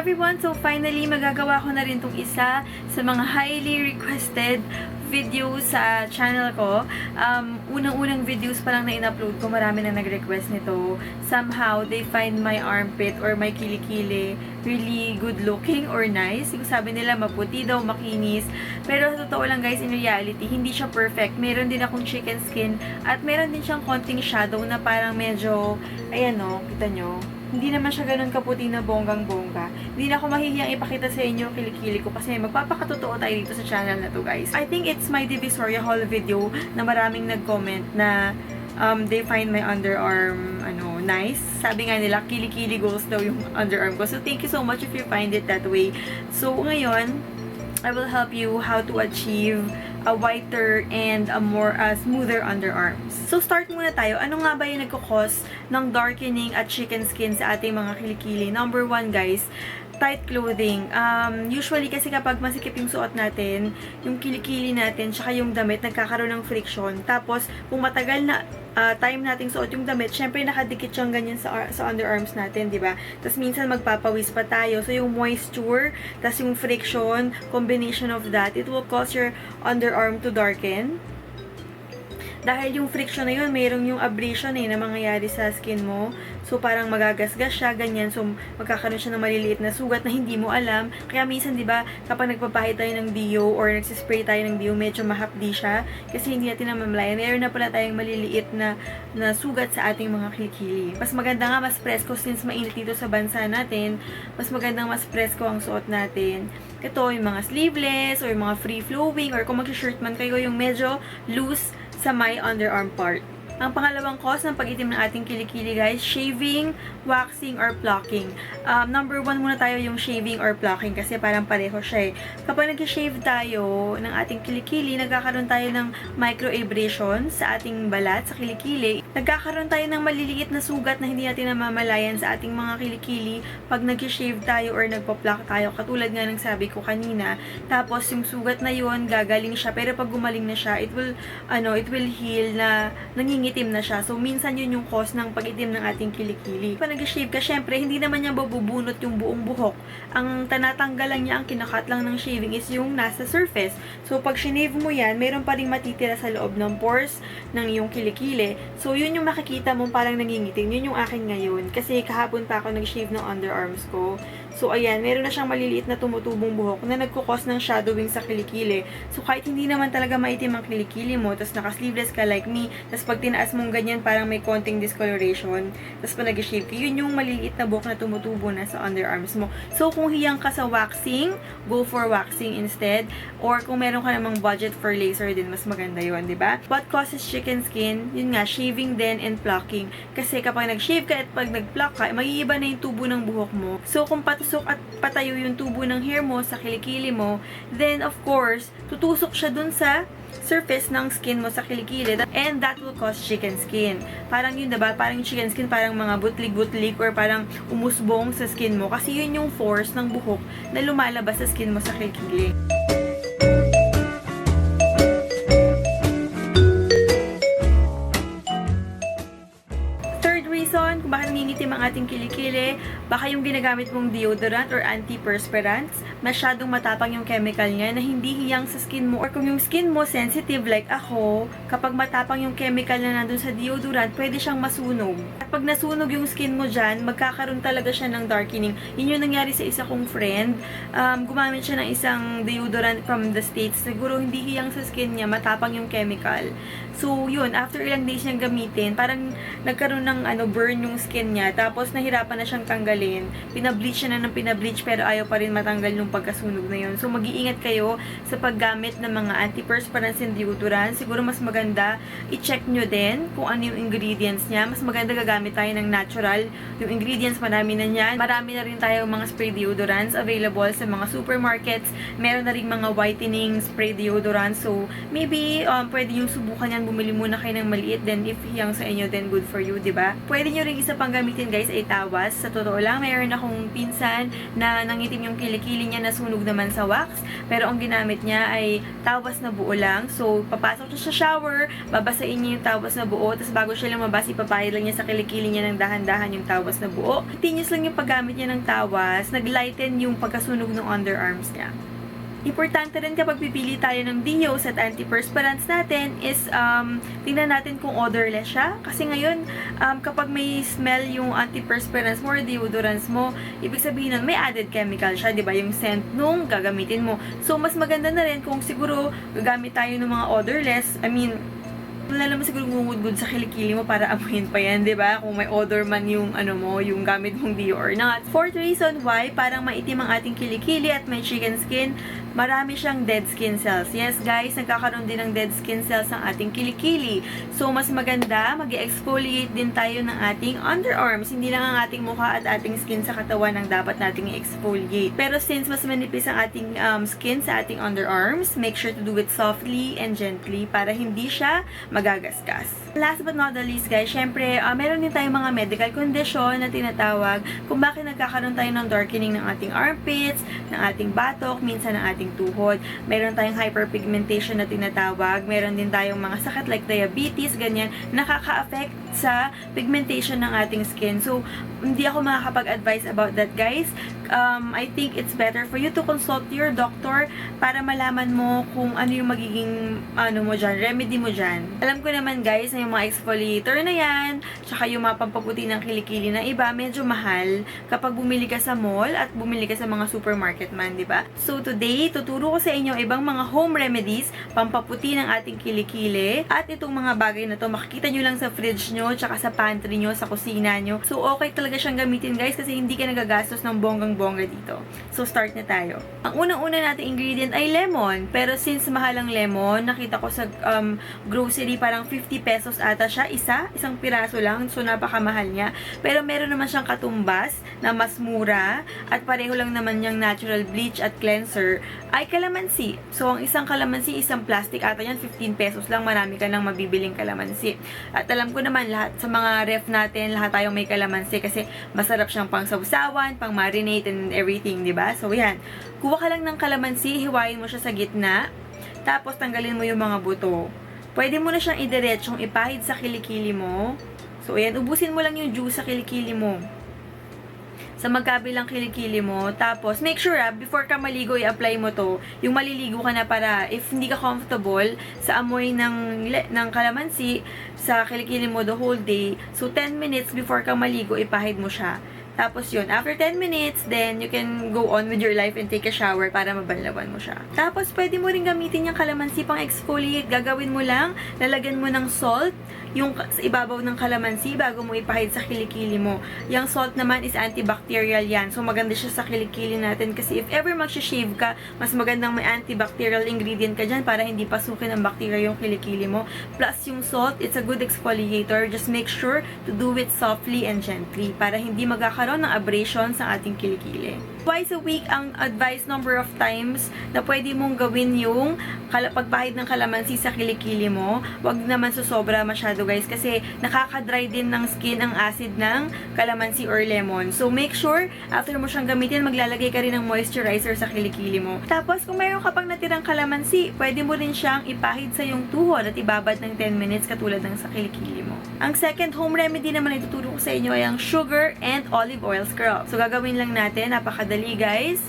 everyone! So finally, magagawa ko na rin itong isa sa mga highly requested video sa channel ko. Unang-unang videos pa lang na in-upload ko, marami na nag-request nito. Somehow, they find my armpit or my kilikili really good looking or nice. Yung sabi nila, maputi daw, makinis. Pero sa totoo lang guys, in reality, hindi siya perfect. Meron din akong chicken skin at meron din siyang konting shadow na parang medyo, ayan o, kita nyo. Hindi naman siya ganun kaputi na bonggang-bongga. Hindi na ako mahihiyang ipakita sa inyo kilikili ko kasi magpapakatotoo tayo dito sa channel na to guys. I think it's my Divisoria haul video na maraming nag-comment na they find my underarm nice. Sabi nga nila, kilikili goals daw yung underarm ko. So thank you so much if you find it that way. So ngayon, I will help you how to achieve a whiter and a more smoother underarms. So start muna tayo. Ano nga ba yung nagkakos ng darkening at chicken skin sa ating mga kilikili? Number one guys, tight clothing. Usually kasi kapag masikip yung suot natin, yung kilikili natin, tsaka yung damit, nagkakaroon ng friction. Tapos, kung matagal na time nating suot yung damit, syempre nakadikit siyang ganyan sa underarms natin, di ba? Tapos minsan magpapawis pa tayo. So, yung moisture, tapos yung friction, combination of that, it will cause your underarm to darken. Dahil yung friction na yun, mayroong yung abrasion na mangyayari sa skin mo. So, parang magagasgas siya, ganyan. So, magkakaroon siya ng maliliit na sugat na hindi mo alam. Kaya minsan, di ba, kapag nagpapahid tayo ng DEO or nagsispray tayo ng DEO, medyo mahapdi siya. Kasi hindi natin namamalayan. Meron na pala tayong maliliit na sugat sa ating mga kilikili. Mas maganda nga, mas presko since mainit dito sa bansa natin. Mas magandang mas presko ang suot natin. Ito, yung mga sleeveless or yung mga free-flowing or kung mag-shirt man kayo, yung medyo loose sa my underarm part. Ang pangalawang cause ng pag-itim ng ating kilikili guys, shaving, waxing, or plucking. Number one muna tayo yung shaving or plucking kasi parang pareho siya eh. Kapag nag-shave tayo ng ating kilikili, nagkakaroon tayo ng microabrasion sa ating balat, sa kilikili. Nagkakaroon tayo ng maliliit na sugat na hindi natin namamalayan sa ating mga kilikili pag nag-shave tayo or nagpa-pluck tayo. Katulad nga ng sabi ko kanina. Tapos yung sugat na yun, gagaling siya. Pero pag gumaling na siya, it will heal na nangingitim na siya. So, minsan yun yung cause ng pag-itim ng ating kilikili. Pag nag-shave ka, syempre, hindi naman niya babubunot yung buong buhok. Ang tanatanggalan niya, ang kinakat lang ng shaving is yung nasa surface. So, pag shinave mo yan, meron pa rin matitira sa loob ng pores ng iyong kilikili. So, yun yung makikita mo parang nangingitim. Yun yung akin ngayon. Kasi kahapon pa ako nag-shave ng underarms ko. So, ayan, meron na siyang maliliit na tumutubong buhok na nagkukos ng shadowing sa kilikili. So, kahit hindi naman talaga maitim ang kilikili mo, tapos naka-sleeveless ka like me, tapos pag tinaas mong ganyan, parang may konting discoloration, tapos pag nag-shave ka, yun yung maliliit na buhok na tumutubo na sa underarms mo. So, kung hiyang ka sa waxing, go for waxing instead. Or kung meron ka namang budget for laser din, mas maganda yun, di ba? What causes chicken skin? Yun nga, shaving din and plucking. Kasi kapag nag-shave ka at pag nag-pluck ka, mag-iiba na yung tubo ng buhok mo. So, kung patusok at patayo yung tubo ng hair mo sa kilikili mo, then of course, tutusok siya dun sa surface ng skin mo sa kilikili, and that will cause chicken skin. Parang yun, diba? Parang chicken skin, parang mga butlig-butlig or parang umusbong sa skin mo kasi yun yung force ng buhok na lumalabas sa skin mo sa kilikili. Kung bakit nangingitim ang ating kilikili, baka yung ginagamit mong deodorant or antiperspirants, masyadong matapang yung chemical niya na hindi hiyang sa skin mo. Or kung yung skin mo sensitive like ako, kapag matapang yung chemical na nandun sa deodorant, pwede siyang masunog. At pag nasunog yung skin mo dyan, magkakaroon talaga siya ng darkening. Yun yung nangyari sa isa kong friend. Gumamit siya ng isang deodorant from the States. Siguro hindi hiyang sa skin niya, matapang yung chemical. So, yun, after ilang days niyang gamitin, parang nagkaroon ng burn yung skin niya. Tapos, nahirapan na siyang tanggalin. Pinableach siya na ng pinableach, pero ayaw pa rin matanggal yung pagkasunog na yun. So, mag-iingat kayo sa paggamit ng mga antiperspirants and deodorants. Siguro, mas maganda, i-check nyo din kung ano yung ingredients niya. Mas maganda gagamit tayo ng natural. Yung ingredients, marami na niyan. Marami na rin tayo mga spray deodorants available sa mga supermarkets. Meron na rin mga whitening spray deodorants. So, maybe, pwede yung subukan yan. Bumili muna kayo ng maliit, then if hiyang sa inyo, then good for you, diba? Pwede nyo rin isa pang gamitin guys ay tawas. Sa totoo lang, mayroon akong pinsan na nangitim yung kilikili niya niya nasunog naman sa wax, pero ang ginamit niya ay tawas na buo lang. So, papasok siya sa shower, babasain niya yung tawas na buo, tapos bago siya lumabas, ipapahid lang niya sa kilikili niya ng dahan-dahan yung tawas na buo. Continuous lang yung paggamit niya ng tawas, naglighten yung pagkasunog ng underarms niya. Importante rin kapag pipili tayo ng deos at antiperspirants natin is tingnan natin kung odorless siya. Kasi ngayon, kapag may smell yung antiperspirants mo or deodorants mo, ibig sabihin nun may added chemical siya, di ba? Yung scent nung gagamitin mo. So, mas maganda na rin kung siguro gagamit tayo ng mga odorless. Wala naman siguro gumugud sa kilikili mo para amuhin pa yan, di ba? Kung may odor man yung yung gamit mong deo or not. Fourth reason why parang maitim ang ating kilikili at may chicken skin, marami siyang dead skin cells. Yes guys, nagkakaroon din ng dead skin cells ang ating kilikili. So, mas maganda, mag-exfoliate din tayo ng ating underarms. Hindi lang ang ating mukha at ating skin sa katawan ang dapat nating i-exfoliate. Pero since mas manipis ang ating skin sa ating underarms, make sure to do it softly and gently para hindi siya magagasgas. Last but not the least guys, syempre, meron din tayong mga medical condition na tinatawag kung bakit nagkakaroon tayo ng darkening ng ating armpits, ng ating batok, minsan ng ating tuhod. Meron tayong hyperpigmentation na tinatawag. Meron din tayong mga sakit like diabetes, ganyan, nakaka-affect sa pigmentation ng ating skin. So, hindi ako makakapag-advise about that guys. I think it's better for you to consult your doctor para malaman mo kung ano yung magiging remedy mo dyan. Alam ko naman guys na yung mga exfoliator na yan, tsaka yung mga pampaputi ng kilikili na iba, medyo mahal kapag bumili ka sa mall at bumili ka sa mga supermarket man, di ba? So today, tuturo ko sa inyo ibang mga home remedies, pampaputi ng ating kilikili, at itong mga bagay na to, makikita nyo lang sa fridge nyo, tsaka sa pantry nyo, sa kusina nyo. So okay talaga siyang gamitin guys kasi hindi ka nagagastos ng bonggang-bongga dito. So start na tayo. Ang unang-una nating ingredient ay lemon, pero since mahal ang lemon, nakita ko sa grocery parang 50 pesos ata siya, isang piraso lang, so napakamahal niya. Pero meron naman siyang katumbas na mas mura at pareho lang naman niyang natural bleach at cleanser ay kalamansi. So ang isang kalamansi, isang plastic ata yan, 15 pesos lang, marami ka nang mabibiling kalamansi. At alam ko naman lahat sa mga ref natin, lahat tayong may kalamansi kasi masarap siyang pang sawsawan, pang marinate and everything, di ba? So yan, kuha ka lang ng kalamansi, hiwain mo siya sa gitna, tapos tanggalin mo yung mga buto. Pwede mo na siyang idiretsong ipahid sa kilikili mo. So, ayan, ubusin mo lang yung juice sa kilikili mo. Sa magkabilang kilikili mo. Tapos, make sure before ka maligo, i-apply mo to. Yung maliligo ka na para, if hindi ka comfortable sa amoy ng kalamansi, sa kilikili mo the whole day. So, 10 minutes before ka maligo, ipahid mo siya. Tapos yun, after 10 minutes, then you can go on with your life and take a shower para mabanlawan mo siya. Tapos, pwede mo rin gamitin yung kalamansi pang exfoliate. Gagawin mo lang, lalagyan mo ng salt, yung sa ibabaw ng kalamansi bago mo ipahid sa kilikili mo. Yung salt naman is antibacterial yan. So, maganda siya sa kilikili natin kasi if ever mag-shave ka, mas magandang may antibacterial ingredient ka dyan para hindi pasukin ng bacteria yung kilikili mo. Plus, yung salt, it's a good exfoliator. Just make sure to do it softly and gently para hindi magkakaroon ng abrasion sa ating kilikili. Twice a week ang advice number of times na pwede mong gawin yung pagpahid ng kalamansi sa kilikili mo. Wag naman susobra masyado guys kasi nakaka-dry din ng skin ang acid ng kalamansi or lemon. So make sure after mo siyang gamitin, maglalagay ka rin ng moisturizer sa kilikili mo. Tapos kung mayroon ka pang natirang kalamansi, pwede mo rin siyang ipahid sa yung tuhod at ibabad ng 10 minutes katulad ng sa kilikili mo. Ang second home remedy naman na ituturo ko sa inyo ay ang sugar and olive oil scrub. So gagawin lang natin, napakadali guys.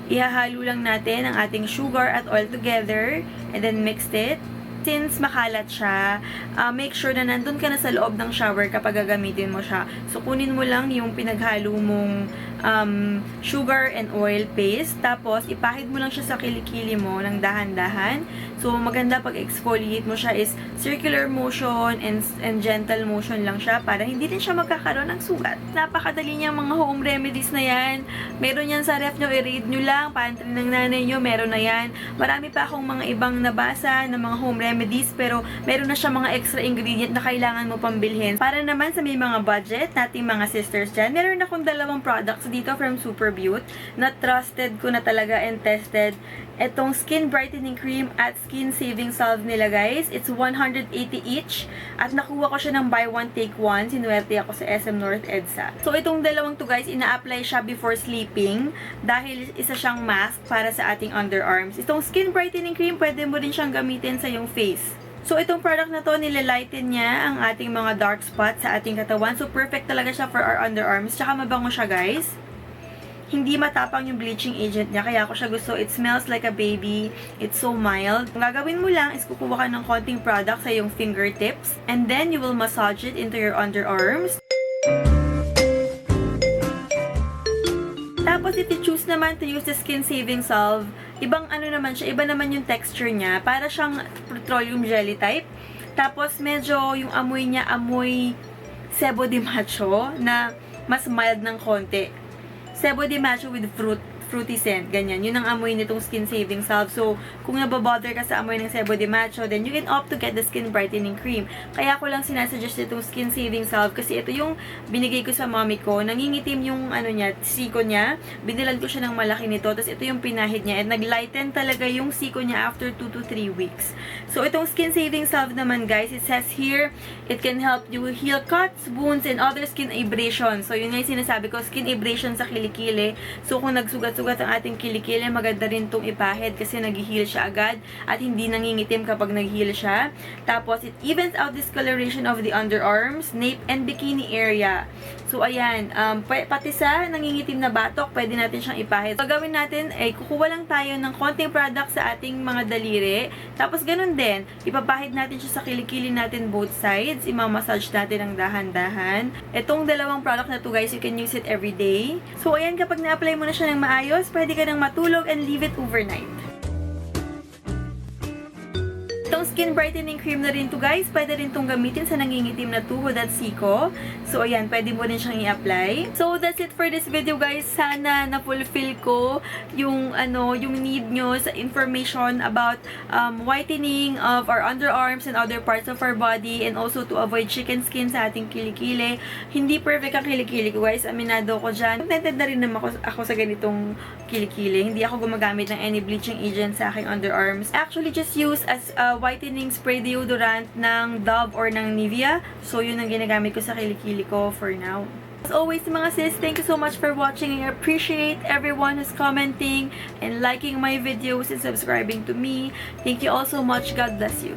Ihahalo lang natin ang ating sugar at oil together and then mix it. Since makalat siya, make sure na nandun ka na sa loob ng shower kapag gagamitin mo siya. So, kunin mo lang yung pinaghalo mong sugar and oil paste. Tapos, ipahid mo lang siya sa kilikili mo ng dahan-dahan. So, maganda pag exfoliate mo siya is circular motion and gentle motion lang siya para hindi din siya magkakaroon ng sugat. Napakadali niyang mga home remedies na yan. Meron yan sa ref nyo, i-read nyo lang. Pantry ng nanay nyo, meron na yan. Marami pa akong mga ibang nabasa ng mga home remedies pero meron na siya mga extra ingredient na kailangan mo pambilhin. Para naman sa may mga budget nating mga sisters dyan, meron akong 2 products products dito from Superbeauty na trusted ko na talaga and tested. Etong skin brightening cream at skin saving salve nila guys. It's 180 each. At nakuha ko siya ng buy one take one. Sinuwerte ako sa SM North EDSA. So itong dalawang to guys, ina-apply siya before sleeping. Dahil isa siyang mask para sa ating underarms. Itong skin brightening cream, pwede mo rin siyang gamitin sa iyong face. So, itong product na to, nililighten niya ang ating mga dark spots sa ating katawan. So, perfect talaga siya for our underarms. Tsaka mabango siya, guys. Hindi matapang yung bleaching agent niya, kaya ako siya gusto. It smells like a baby. It's so mild. Ang gagawin mo lang is kukuha ka ng konting product sa iyong fingertips. And then, you will massage it into your underarms. Tapos, if you choose naman to use the skin saving salve, ibang ano naman siya, iba naman yung texture niya. Para siyang petroleum jelly type. Tapos, medyo yung amoy niya, amoy Sebo de Macho na mas mild ng konti. Sebo de Macho with fruity scent, ganyan. Yun ang amoy nitong skin saving salve. So, kung nababother ka sa amoy ng Sebo de Macho, then you can opt to get the skin brightening cream. Kaya ko lang sinasuggest itong skin saving salve kasi ito yung binigay ko sa mommy ko. Nangingitim yung ano niya, siko niya. Binilan ko siya ng malaki nito. Tapos ito yung pinahid niya. At naglighten talaga yung siko niya after 2 to 3 weeks. So, itong skin saving salve naman guys, it says here, it can help you heal cuts, wounds, and other skin abrasions. So, yun nga yung sinasabi ko, skin abrasion sa kilikili. So, kung nagsugat ang ating kilikili, maganda rin itong ipahid kasi nag-heal siya agad at hindi nangingitim kapag nag-heal siya. Tapos, it evens out discoloration of the underarms, nape, and bikini area. So, ayan, pati sa nangingitim na batok, pwede natin siyang ipahid. So, gagawin natin ay kukuha lang tayo ng konting product sa ating mga daliri. Tapos, ganun din, ipapahid natin siya sa kilikili natin both sides. Imamassage natin ng dahan-dahan. Itong dalawang product na to guys, you can use it every day. So, ayan, kapag na-apply mo na siya ng maayos, pwede ka nang matulog and leave it overnight. Itong skin brightening cream na rin to guys, pwede rin itong gamitin sa nangingitim na tuhod at siko. So ayan, pwede mo rin siyang i-apply. So that's it for this video guys. Sana na-fulfill ko yung yung need nyo sa information about whitening of our underarms and other parts of our body, and also to avoid chicken skin sa ating kilikili. Hindi perfect ang kilikili ko guys, aminado ko dyan. Contented na rin naman ako sa ganitong kilikili. Hindi ako gumagamit ng any bleaching agent sa aking underarms. Actually, just use as whitening spray deodorant ng Dove or ng Nivea. So, yun ang ginagamit ko sa kilikili ko for now. As always, mga sis, thank you so much for watching. I appreciate everyone who's commenting and liking my videos and subscribing to me. Thank you all so much. God bless you.